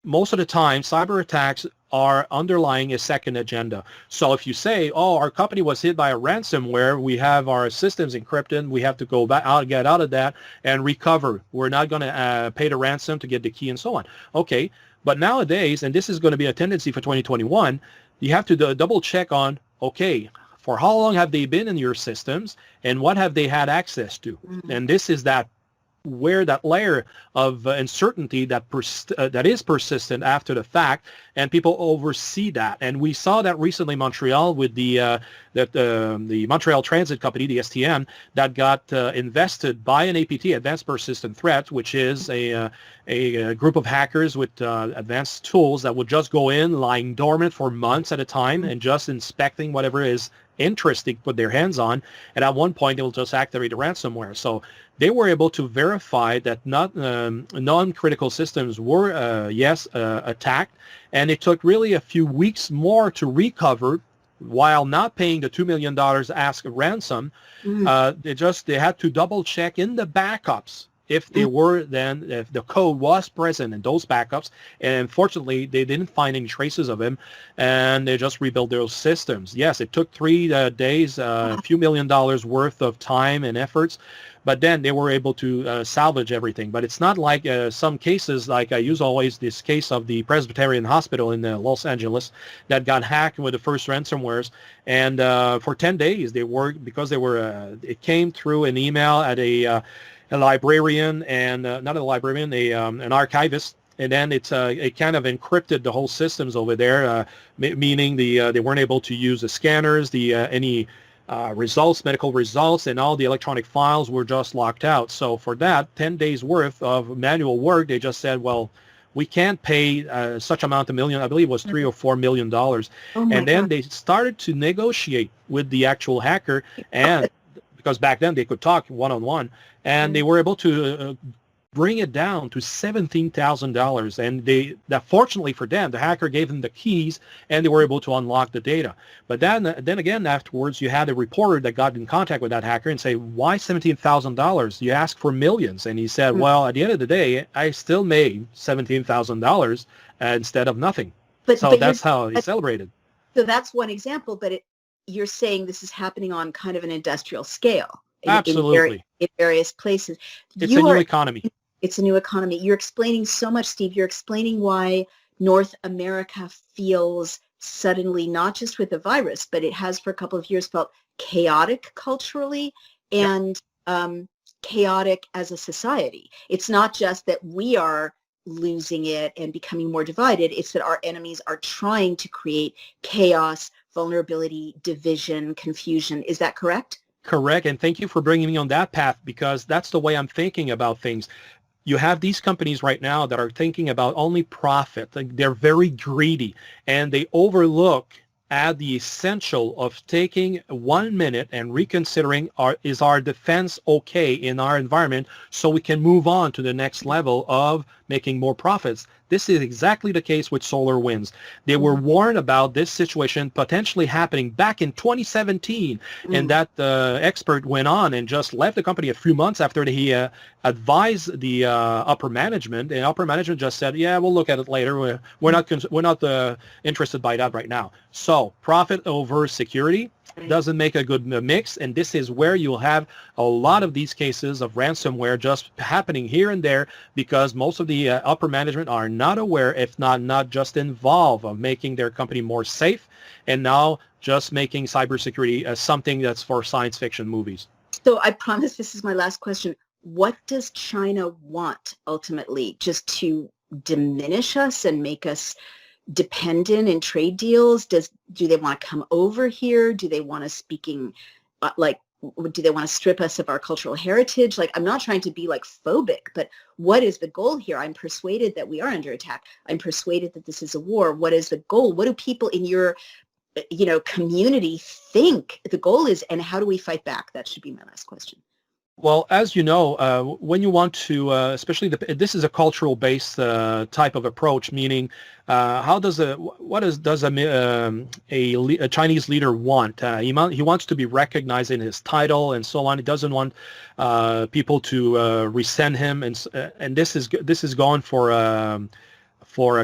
most of the time cyber attacks are underlying a second agenda. So if you say, oh, our company was hit by a ransomware, we have our systems encrypted, we have to go back out, get out of that and recover. We're not going to pay the ransom to get the key and so on. Okay, but nowadays, and this is going to be a tendency for 2021, you have to double check on, okay, for how long have they been in your systems and what have they had access to? And this is that where that layer of uncertainty that is persistent after the fact, and people oversee that. And we saw that recently in Montreal with the Montreal Transit Company, the STM, that got invested by an APT, Advanced Persistent Threat, which is a group of hackers with advanced tools that would just go in, lying dormant for months at a time, and just inspecting whatever is interesting to put their hands on, and at one point they will just activate the ransomware. So they were able to verify that non-critical systems were attacked, and it took really a few weeks more to recover while not paying the $2 million asked ransom. They had to double check in the backups if they were then, if the code was present in those backups. And unfortunately, they didn't find any traces of him, and they just rebuilt those systems. Yes, it took 3 days, a few $1 million worth of time and efforts, but then they were able to salvage everything. But it's not like some cases, like I use always this case of the Presbyterian Hospital in Los Angeles that got hacked with the first ransomwares, and for 10 days they worked because they were, it came through an email at a librarian and not a librarian, an archivist, and then it kind of encrypted the whole systems over there, meaning they weren't able to use the scanners, any results, medical results, and all the electronic files were just locked out. So for that 10 days worth of manual work, they just said, well, we can't pay such amount of million. I believe it was $3 or $4 million. And then they started to negotiate with the actual hacker, and because back then they could talk one-on-one, and they were able to bring it down to $17,000. And that fortunately for them, the hacker gave them the keys, and they were able to unlock the data. But then again, afterwards, you had a reporter that got in contact with that hacker and say, why $17,000? You asked for millions. And he said, well, at the end of the day, I still made $17,000 instead of nothing. But that's how he celebrated. So that's one example, but you're saying this is happening on kind of an industrial scale. Absolutely. In various places. It's a new economy. It's a new economy. You're explaining so much, Steve. You're explaining why North America feels suddenly, not just with the virus, but it has for a couple of years felt chaotic culturally and chaotic as a society. It's not just that we are losing it and becoming more divided. It's that our enemies are trying to create chaos, vulnerability, division, confusion. Is that correct? Correct. And thank you for bringing me on that path, because that's the way I'm thinking about things. You have these companies right now that are thinking about only profit. They're very greedy, and they overlook at the essential of taking 1 minute and reconsidering, is our defense okay in our environment, so we can move on to the next level of making more profits. This is exactly the case with SolarWinds. They were warned about this situation potentially happening back in 2017, and that expert went on and just left the company a few months after he advised the upper management, and upper management just said, yeah, we'll look at it later. We're not interested by that right now. So profit over security doesn't make a good mix, and this is where you'll have a lot of these cases of ransomware just happening here and there, because most of the upper management are not aware, if not just involved, of making their company more safe, and now just making cybersecurity as something that's for science fiction movies. So I promise this is my last question. What does China want ultimately? Just to diminish us and make us dependent in trade deals? Do they want to come over here? Do they want to do they want to strip us of our cultural heritage? Like, I'm not trying to be like phobic, but what is the goal here? I'm persuaded that we are under attack. I'm persuaded that this is a war. What is the goal? What do people in your, community think the goal is, and how do we fight back? That should be my last question. Well, as you know, when you want to, especially this is a cultural-based type of approach, meaning how does a Chinese leader want? He wants to be recognized in his title and so on. He doesn't want people to resent him, and this is going for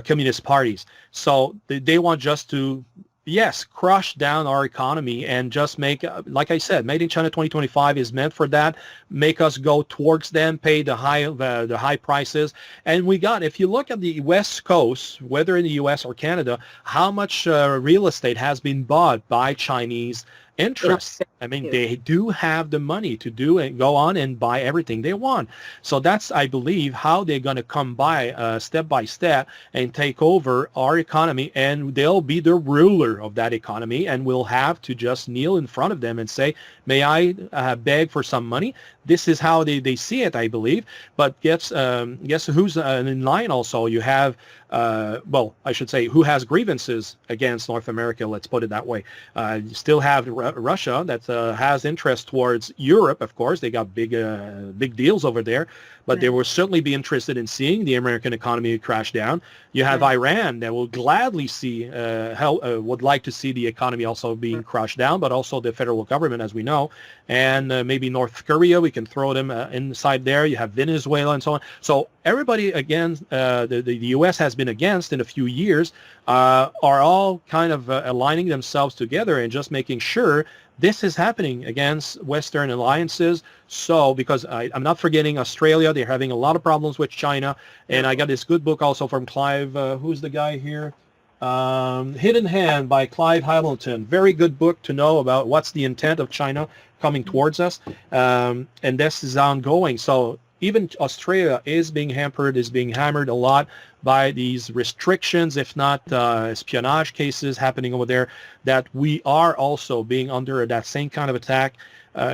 communist parties. So they want just to, yes, crush down our economy and just make, like I said, Made in China 2025 is meant for that. Make us go towards them, pay the high prices. And if you look at the West Coast, whether in the U.S. or Canada, how much real estate has been bought by Chinese interests. I mean, they do have the money to do and go on and buy everything they want. So that's, I believe, how they're going to come by step by step and take over our economy, and they'll be the ruler of that economy, and we'll have to just kneel in front of them and say, may I beg for some money? This is how they see it, I believe. But guess who's in line also? You have, I should say, who has grievances against North America, let's put it that way. You still have Russia that has interest towards Europe, of course. They got big deals over there, but they will certainly be interested in seeing the American economy crash down. You have Iran that will gladly see, would like to see the economy also being crushed down, but also the federal government, as we know, and maybe North Korea, we can throw them inside there. You have Venezuela and so on. So everybody, again, the U.S. has been against in a few years, are all kind of aligning themselves together and just making sure this is happening against Western alliances. So, because I'm not forgetting Australia, they're having a lot of problems with China. And I got this good book also from Clive, who's the guy here? Hidden Hand by Clive Hamilton. Very good book to know about what's the intent of China coming towards us. And this is ongoing. So even Australia is being hampered, is being hammered a lot by these restrictions, if not espionage cases happening over there, that we are also being under that same kind of attack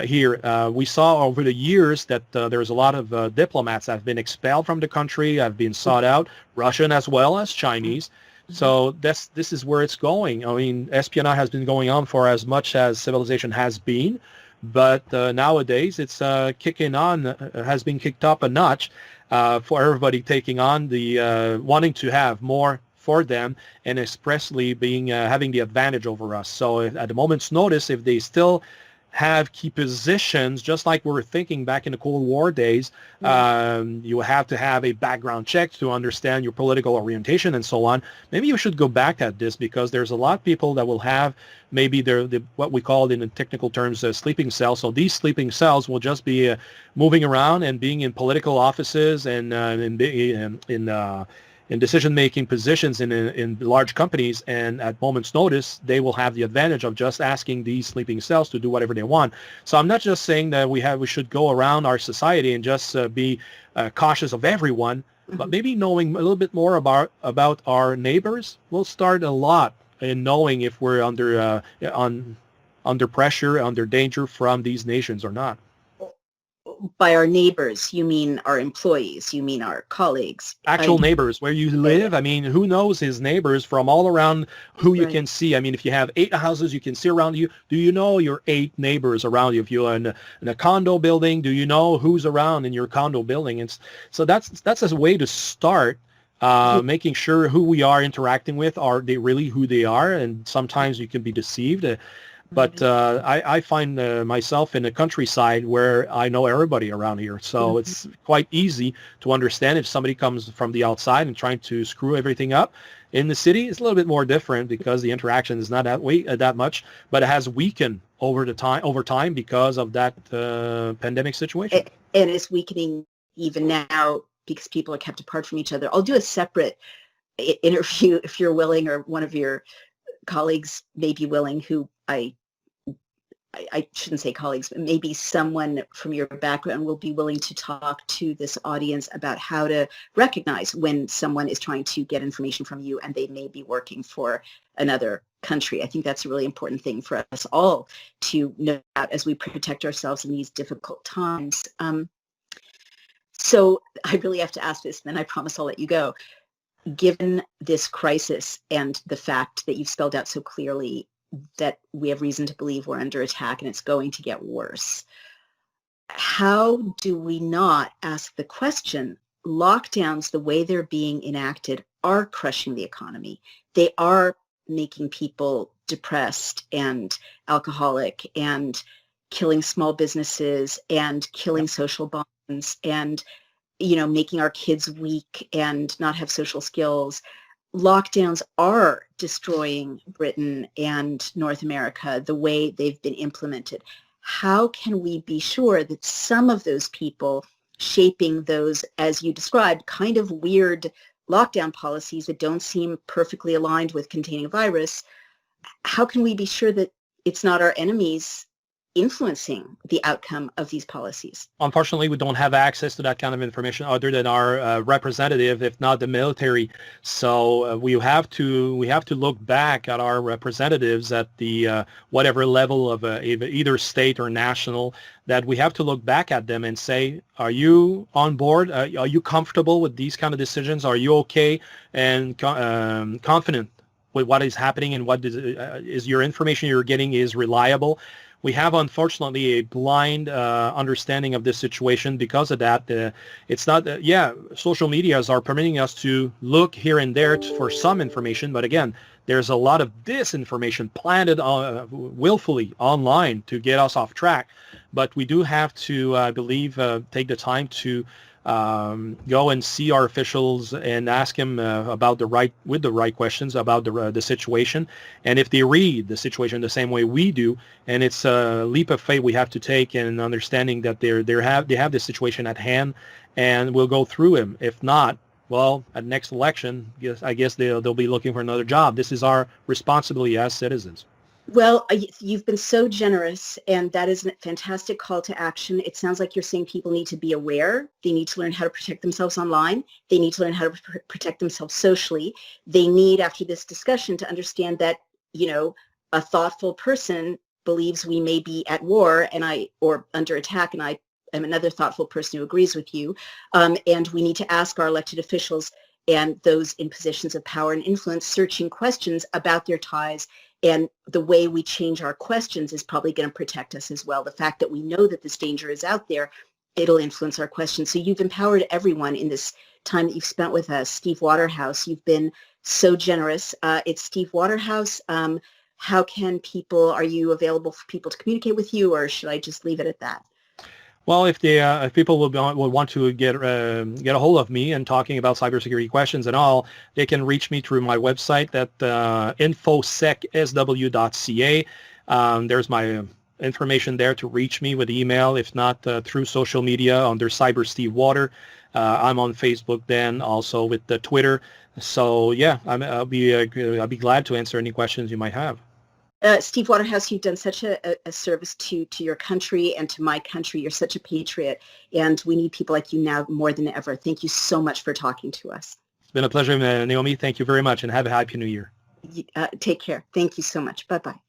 here. We saw over the years that there's a lot of diplomats that have been expelled from the country, have been sought out, Russian as well as Chinese. So this is where it's going. I mean, espionage has been going on for as much as civilization has been, but nowadays it's has been kicked up a notch for everybody taking on the wanting to have more for them and expressly being having the advantage over us. So at the moment's notice, if they still have key positions, just like we were thinking back in the Cold War days, you have to have a background check to understand your political orientation and so on. Maybe you should go back at this, because there's a lot of people that will have maybe what we call in technical terms sleeping cells. So these sleeping cells will just be moving around and being in political offices and in decision-making positions in large companies, and at moment's notice, they will have the advantage of just asking these sleeping cells to do whatever they want. So I'm not just saying that we should go around our society and just be cautious of everyone, but maybe knowing a little bit more about our neighbors will start a lot in knowing if we're under pressure, under danger from these nations or not. By our neighbors, you mean our employees, you mean our colleagues. Actual neighbors, where you live. I mean, who knows his neighbors from all around who you can see? I mean, if you have 8 houses you can see around you, do you know your 8 neighbors around you? If you're in a condo building, do you know who's around in your condo building? So that's a way to start making sure who we are interacting with, are they really who they are? And sometimes you can be deceived. But I find myself in the countryside where I know everybody around here. So it's quite easy to understand if somebody comes from the outside and trying to screw everything up. In the city, it's a little bit more different because the interaction is not that much, but it has weakened over time because of that pandemic situation. And it's weakening even now because people are kept apart from each other. I'll do a separate interview if you're willing, or one of your colleagues may be willing, who I I shouldn't say colleagues, but maybe someone from your background will be willing to talk to this audience about how to recognize when someone is trying to get information from you and they may be working for another country. I think that's a really important thing for us all to know about as we protect ourselves in these difficult times. So I really have to ask this, and then I promise I'll let you go. Given this crisis and the fact that you've spelled out so clearly that we have reason to believe we're under attack and it's going to get worse, how do we not ask the question, lockdowns, the way they're being enacted, are crushing the economy. They are making people depressed and alcoholic and killing small businesses and killing social bonds and, you know, making our kids weak and not have social skills. Lockdowns are destroying Britain and North America the way they've been implemented. How can we be sure that some of those people shaping those, as you described, kind of weird lockdown policies that don't seem perfectly aligned with containing a virus, how can we be sure that it's not our enemies influencing the outcome of these policies? Unfortunately, we don't have access to that kind of information other than our representative, if not the military. So we have to look back at our representatives at the whatever level of either state or national, that we have to look back at them and say, are you on board? Are you comfortable with these kind of decisions? Are you okay and confident with what is happening, and what is your information you're getting is reliable? We have, unfortunately, a blind understanding of this situation because of that. It's not, social medias are permitting us to look here and there for some information, but again, there's a lot of disinformation planted willfully online to get us off track. But we do have to, I believe, take the time to go and see our officials and ask them about the right questions about the situation, and if they read the situation the same way we do, and it's a leap of faith we have to take in understanding that they have this situation at hand, and we'll go through them. If not, well, at next election, I guess they'll be looking for another job. This is our responsibility as citizens. Well, you've been so generous, and that is a fantastic call to action. It sounds like you're saying people need to be aware. They need to learn how to protect themselves online. They need to learn how to protect themselves socially. They need, after this discussion, to understand that, you know, a thoughtful person believes we may be at war or under attack, and I am another thoughtful person who agrees with you. And we need to ask our elected officials and those in positions of power and influence searching questions about their ties. And the way we change our questions is probably going to protect us as well. The fact that we know that this danger is out there, it'll influence our questions. So you've empowered everyone in this time that you've spent with us. Steve Waterhouse, you've been so generous. It's Steve Waterhouse. How can are you available for people to communicate with you, or should I just leave it at that? Well, if people will want to get a hold of me and talking about cybersecurity questions and all, they can reach me through my website at infosecsw.ca. There's my information there to reach me with email, if not through social media under Cyber Steve Water. I'm on Facebook then, also with the Twitter. So yeah, I'll be glad to answer any questions you might have. Steve Waterhouse, you've done such a service to your country and to my country. You're such a patriot, and we need people like you now more than ever. Thank you so much for talking to us. It's been a pleasure, Naomi. Thank you very much, and have a happy New Year. Take care. Thank you so much. Bye-bye.